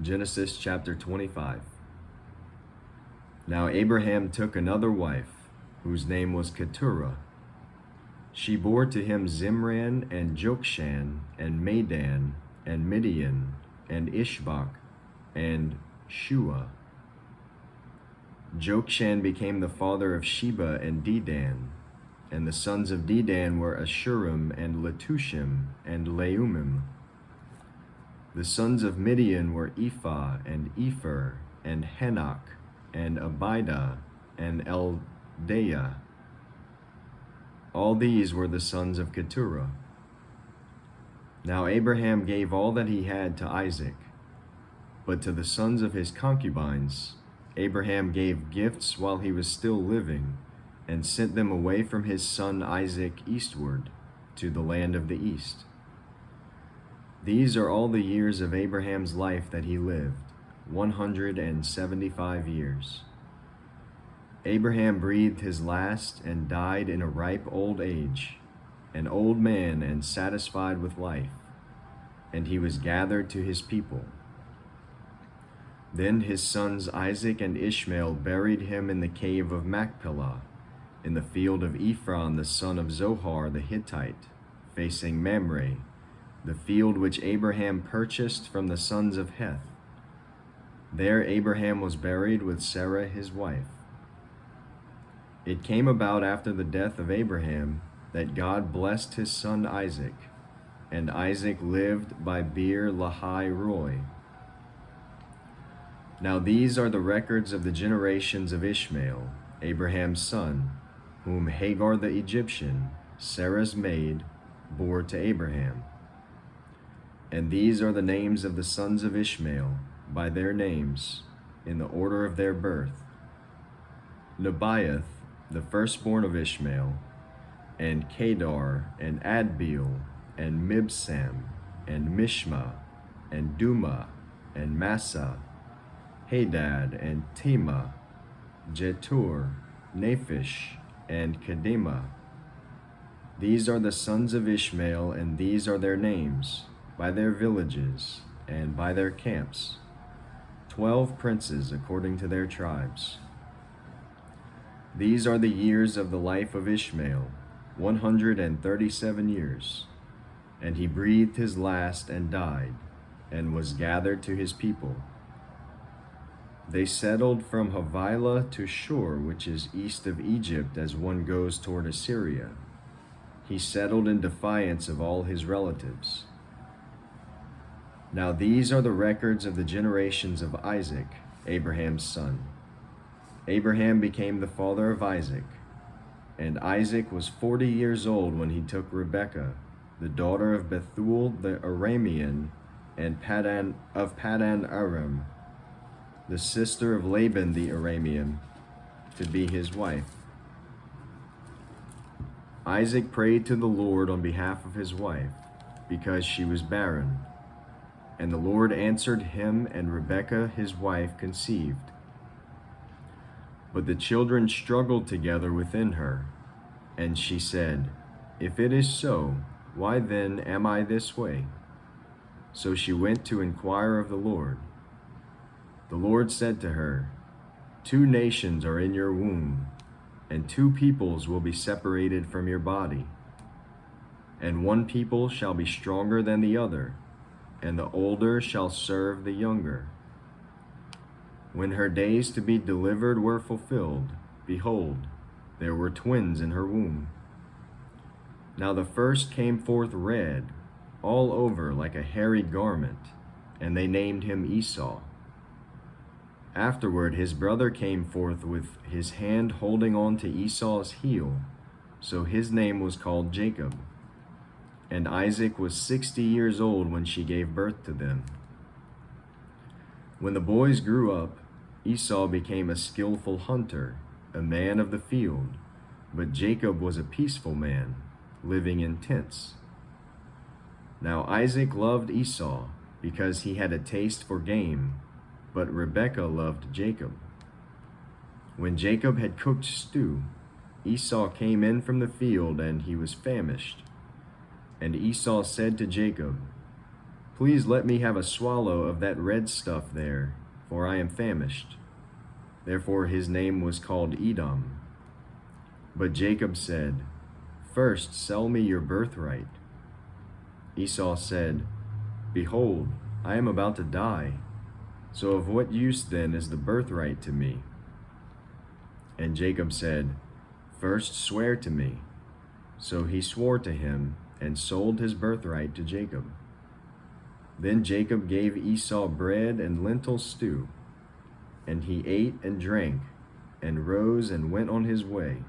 Genesis chapter 25. Now Abraham took another wife, whose name was Keturah. She bore to him Zimran and Jokshan and Medan and Midian and Ishbak and Shua. Jokshan became the father of Sheba and Dedan, and the sons of Dedan were Ashurim and Letushim and Leumim. The sons of Midian were Ephah and Epher and Hanok and Abidah and Eldaah. All these were the sons of Keturah. Now Abraham gave all that he had to Isaac, but to the sons of his concubines Abraham gave gifts while he was still living, and sent them away from his son Isaac eastward to the land of the east. These are all the years of Abraham's life that he lived, 175 years. Abraham breathed his last and died in a ripe old age, an old man and satisfied with life, and he was gathered to his people. Then his sons Isaac and Ishmael buried him in the cave of Machpelah, in the field of Ephron the son of Zohar the Hittite, facing Mamre, the field which Abraham purchased from the sons of Heth. There Abraham was buried with Sarah his wife. It came about after the death of Abraham that God blessed his son Isaac, and Isaac lived by Beer Lahai Roi. Now these are the records of the generations of Ishmael, Abraham's son, whom Hagar the Egyptian, Sarah's maid, bore to Abraham. And these are the names of the sons of Ishmael, by their names, in the order of their birth: Nebaioth, the firstborn of Ishmael, and Kedar, and Adbeel, and Mibsam, and Mishma, and Duma, and Massa, Hadad, and Tema, Jetur, Naphish, and Kedema. These are the sons of Ishmael, and these are their names, by their villages, and by their camps, 12 princes according to their tribes. These are the years of the life of Ishmael, 137 years. And he breathed his last and died, and was gathered to his people. They settled from Havilah to Shur, which is east of Egypt, as one goes toward Assyria. He settled in defiance of all his relatives. Now these are the records of the generations of Isaac, Abraham's son. Abraham became the father of Isaac, and Isaac was 40 years old when he took Rebekah, the daughter of Bethuel the Aramean, and Padan Aram, the sister of Laban the Aramean, to be his wife. Isaac prayed to the Lord on behalf of his wife, because she was barren. And the Lord answered him, and Rebekah his wife conceived. But the children struggled together within her, and she said, "If it is so, why then am I this way?" So she went to inquire of the Lord. The Lord said to her, "Two nations are in your womb, and two peoples will be separated from your body. And one people shall be stronger than the other, and the older shall serve the younger." When her days to be delivered were fulfilled, behold, there were twins in her womb. Now the first came forth red, all over like a hairy garment, and they named him Esau. Afterward his brother came forth with his hand holding on to Esau's heel, so his name was called Jacob. And Isaac was 60 years old when she gave birth to them. When the boys grew up, Esau became a skillful hunter, a man of the field, but Jacob was a peaceful man, living in tents. Now Isaac loved Esau, because he had a taste for game, but Rebekah loved Jacob. When Jacob had cooked stew, Esau came in from the field, and he was famished. And Esau said to Jacob, Please let me have a swallow of that red stuff there, for I am famished." Therefore his name was called Edom. But Jacob said, "First sell me your birthright." Esau said, "Behold, I am about to die, so of what use then is the birthright to me?" And Jacob said, "First swear to me." So he swore to him and sold his birthright to Jacob. Then Jacob gave Esau bread and lentil stew, and he ate and drank, and rose and went on his way.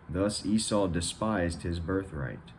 Thus Esau despised his birthright.